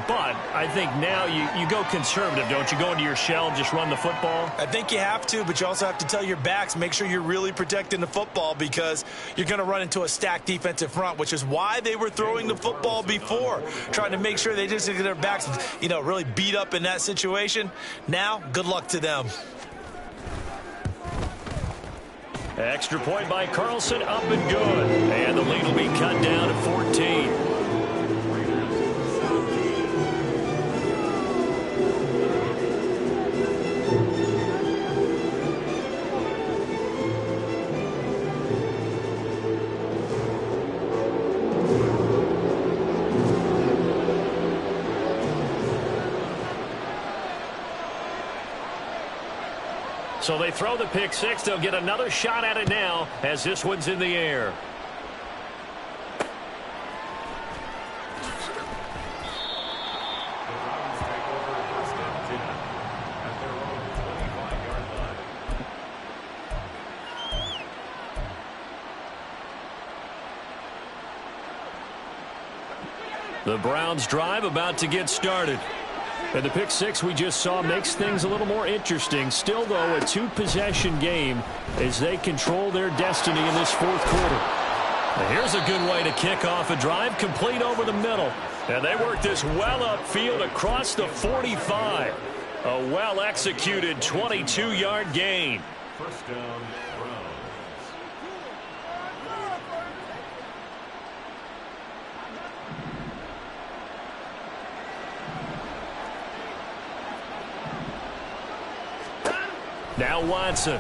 but I think now you go conservative, don't you? Go into your shell and just run the football? I think you have to, but you also have to tell your backs, make sure you're really protecting the football because you're going to run into a stacked defensive front, which is why they were throwing the football before, trying to make sure they just get their backs, really beat up in that situation. Now, good luck to them. Extra point by Carlson, up and good. And the lead will be cut down to 14. So they throw the pick six. They'll get another shot at it now as this one's in the air. The Browns drive about to get started. And the pick six we just saw makes things a little more interesting. Still, though, a two-possession game as they control their destiny in this fourth quarter. And here's a good way to kick off a drive, complete over the middle. And they work this well upfield across the 45. A well-executed 22-yard gain. First down, Browns. Now Watson.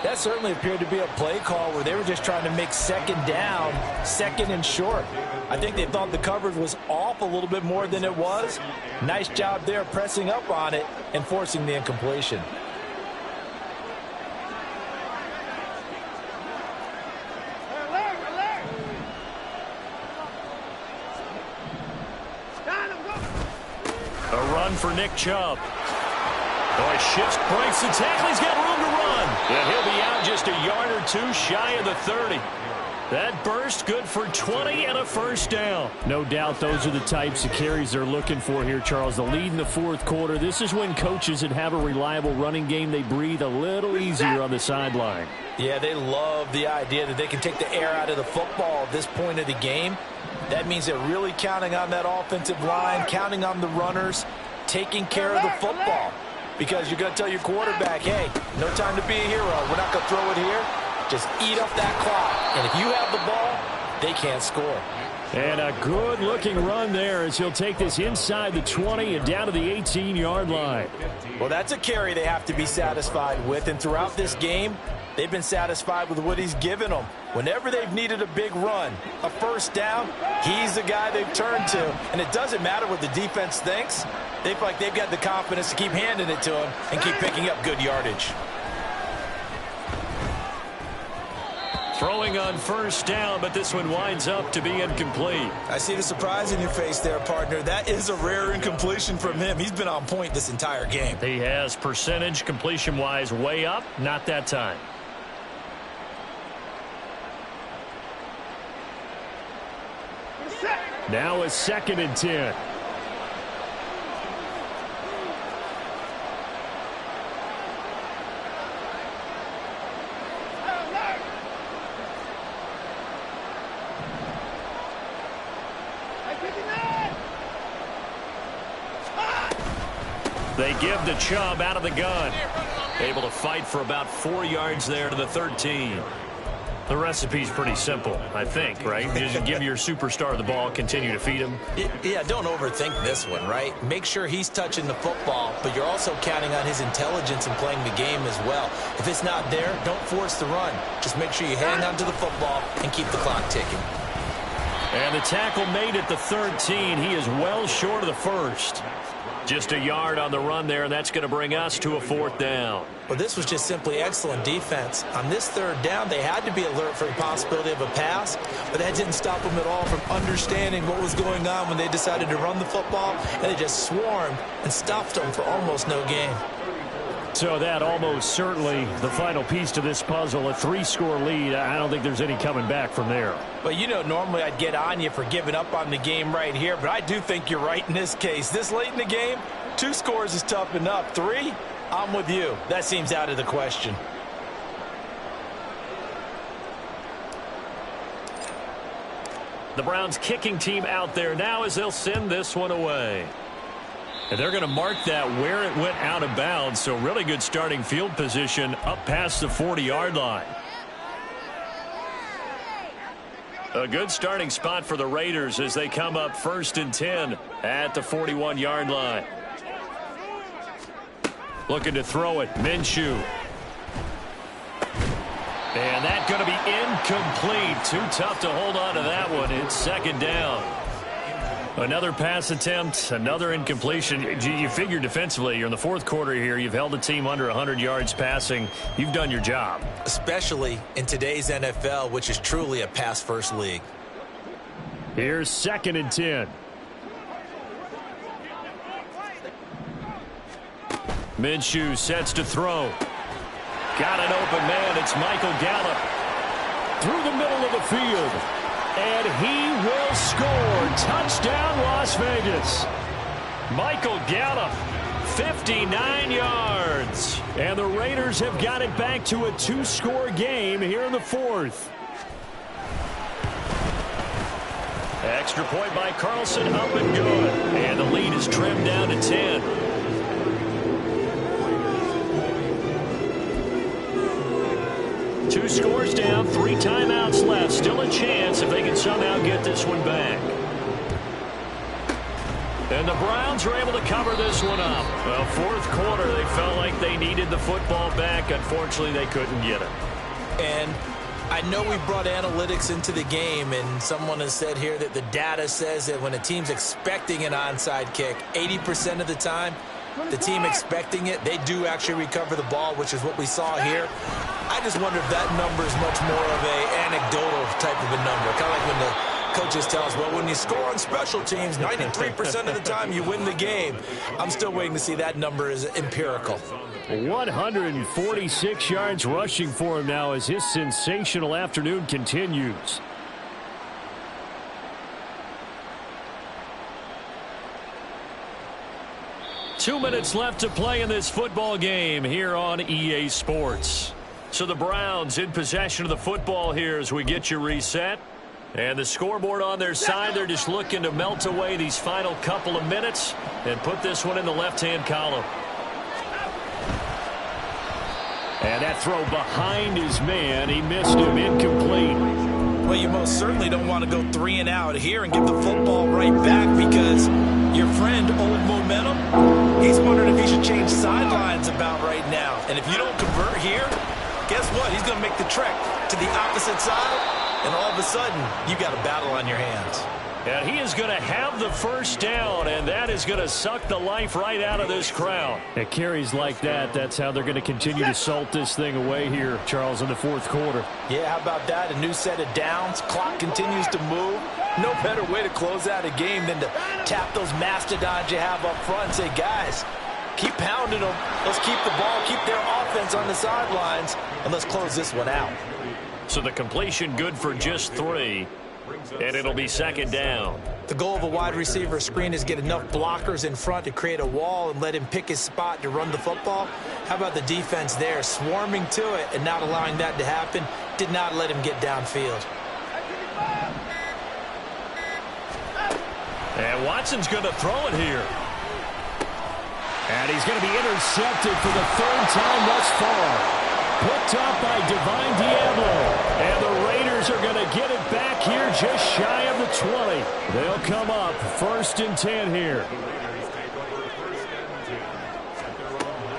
That certainly appeared to be a play call where they were just trying to make second down, second and short. I think they thought the coverage was off a little bit more than it was. Nice job there pressing up on it and forcing the incompletion. A run for Nick Chubb. Oh, shifts, breaks the tackle. He's got room to run. And he'll be out just a yard or two shy of the 30. That burst good for 20 and a first down. No doubt those are the types of carries they're looking for here, Charles. The lead in the fourth quarter. This is when coaches that have a reliable running game, they breathe a little easier on the sideline. Yeah, they love the idea that they can take the air out of the football at this point of the game. That means they're really counting on that offensive line, counting on the runners, taking care of the football. Because you're going to tell your quarterback, hey, no time to be a hero. We're not going to throw it here. Just eat up that clock. And if you have the ball, they can't score. And a good-looking run there as he'll take this inside the 20 and down to the 18-yard line. Well, that's a carry they have to be satisfied with. And throughout this game, they've been satisfied with what he's given them. Whenever they've needed a big run, a first down, he's the guy they've turned to. And it doesn't matter what the defense thinks. They feel like they've got the confidence to keep handing it to him and keep picking up good yardage. Throwing on first down, but this one winds up to be incomplete. I see the surprise in your face there, partner. That is a rare incompletion from him. He's been on point this entire game. He has percentage completion-wise way up, not that time. Now a 2nd and 10. They give to Chubb out of the gun. Able to fight for about 4 yards there to the 13. The recipe's pretty simple, I think, right? Just give your superstar the ball, continue to feed him. Yeah, don't overthink this one, right? Make sure he's touching the football, but you're also counting on his intelligence in playing the game as well. If it's not there, don't force the run. Just make sure you hang on to the football and keep the clock ticking. And the tackle made at the 13. He is well short of the first. Just a yard on the run there, and that's going to bring us to a 4th down. Well, this was just simply excellent defense. On this 3rd down, they had to be alert for the possibility of a pass, but that didn't stop them at all from understanding what was going on when they decided to run the football, and they just swarmed and stuffed them for almost no gain. so that almost certainly the final piece to this puzzle, a 3-score lead. I don't think there's any coming back from there. Well, you know, normally I'd get on you for giving up on the game right here, but I do think you're right in this case. This late in the game, 2 scores is tough enough. 3, I'm with you. That seems out of the question. The Browns kicking team out there now as they'll send this one away. And they're going to mark that where it went out of bounds, so really good starting field position up past the 40-yard line. A good starting spot for the Raiders as they come up 1st and 10 at the 41-yard line. Looking to throw it, Minshew. And that's going to be incomplete. Too tough to hold on to that one. It's 2nd down. Another pass attempt, another incompletion. You figure defensively, you're in the 4th quarter here. You've held the team under 100 yards passing. You've done your job. Especially in today's NFL, which is truly a pass-first league. Here's 2nd and 10. Minshew sets to throw. Got an open man. It's Michael Gallup through the middle of the field. And he will score. Touchdown, Las Vegas. Michael Gallup, 59 yards. And the Raiders have got it back to a 2-score game here in the 4th. Extra point by Carlson, up and good. And the lead is trimmed down to 10. 2 scores down, 3 timeouts left. Still a chance if they can somehow get this one back. And the Browns are able to cover this one up. Well, 4th quarter, they felt like they needed the football back. Unfortunately, they couldn't get it. And I know we brought analytics into the game, and someone has said here that the data says that when a team's expecting an onside kick, 80% of the time, the team expecting it, they do actually recover the ball, which is what we saw here. I just wonder if that number is much more of a anecdotal type of a number. Kind of like when the coaches tell us, well, when you score on special teams, 93% of the time you win the game. I'm still waiting to see that number is empirical. 146 yards rushing for him now as his sensational afternoon continues. Two minutes left to play in this football game here on EA Sports. So the Browns in possession of the football here as we get you reset. And the scoreboard on their side, they're just looking to melt away these final couple of minutes and put this one in the left-hand column. And that throw behind his man. He missed him, incomplete. Well, you most certainly don't want to go 3 and out here and give the football right back because your friend, Old Momentum, he's wondering if he should change sidelines about right now. And if you don't convert here, guess what? He's going to make the trek to the opposite side, and all of a sudden, you got a battle on your hands. And he is going to have the first down, and that is going to suck the life right out of this crowd. It carries like that. That's how they're going to continue to salt this thing away here, Charles, in the 4th quarter. Yeah, how about that? A new set of downs. Clock continues to move. No better way to close out a game than to tap those mastodons you have up front and say, guys, keep pounding them. Let's keep the ball, keep their offense on the sidelines, and let's close this one out. So the completion good for just 3. And it'll be 2nd down. The goal of a wide receiver screen is get enough blockers in front to create a wall and let him pick his spot to run the football. How about the defense there, swarming to it and not allowing that to happen? Did not let him get downfield. And Watson's going to throw it here. And he's going to be intercepted for the 3rd time thus far. Picked up by Divine Diablo. And the Raiders are going to get it back here just shy of the 20. They'll come up 1st and 10 here.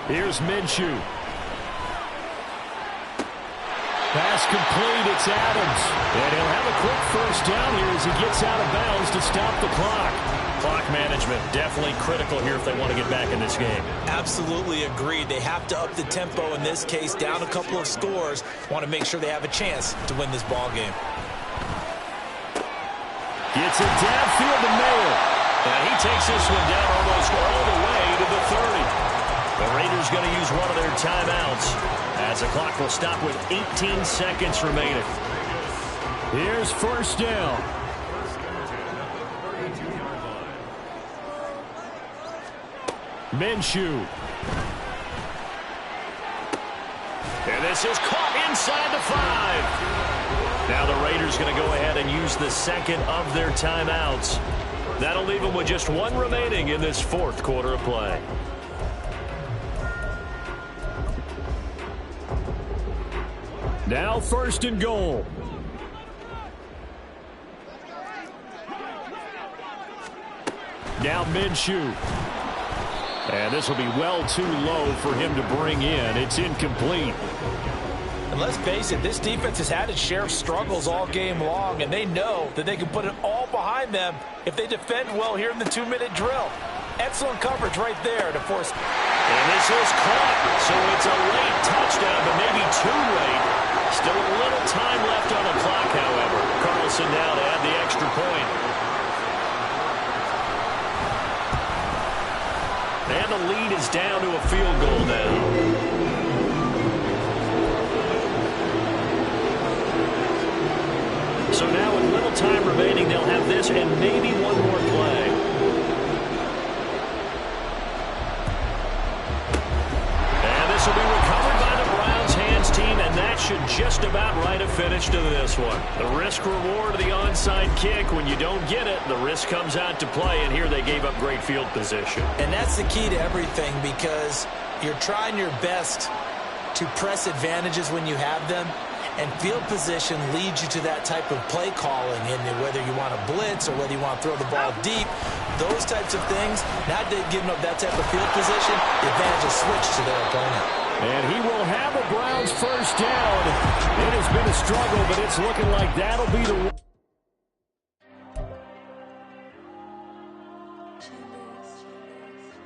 Here's Minshew. Pass complete. It's Adams. And he'll have a quick first down here as he gets out of bounds to stop the clock. Clock management definitely critical here if they want to get back in this game. Absolutely agreed. They have to up the tempo in this case, down a couple of scores. Want to make sure they have a chance to win this ball game. Gets it downfield to Mayer. And he takes this one down almost all the way to the 30. The Raiders going to use one of their timeouts as the clock will stop with 18 seconds remaining. Here's first down. Minshew. And this is caught inside the 5. Now the Raiders going to go ahead and use the second of their timeouts. That'll leave them with just one remaining in this fourth quarter of play. Now first and goal. Now Minshew. And this will be well too low for him to bring in. It's incomplete. And let's face it, this defense has had its share of struggles all game long, and they know that they can put it all behind them if they defend well here in the 2-minute drill. Excellent coverage right there to force. And this is caught, so it's a late touchdown, but maybe too late. Still a little time left on the clock, however. Carlson now to add the extra point. And the lead is down to a field goal now. So now with little time remaining, they'll have this and maybe one more play. And this will be recovered by the Browns hands team, and that should just about write a finish to this one. The risk reward of the onside kick. When you don't get it, the risk comes out to play, and here they gave up great field position. And that's the key to everything, because you're trying your best to press advantages when you have them. And field position leads you to that type of play calling, and whether you want to blitz or whether you want to throw the ball deep, those types of things, not giving up that type of field position, the advantage is switched to their opponent. And he will have a Browns first down. It has been a struggle, but it's looking like that'll be the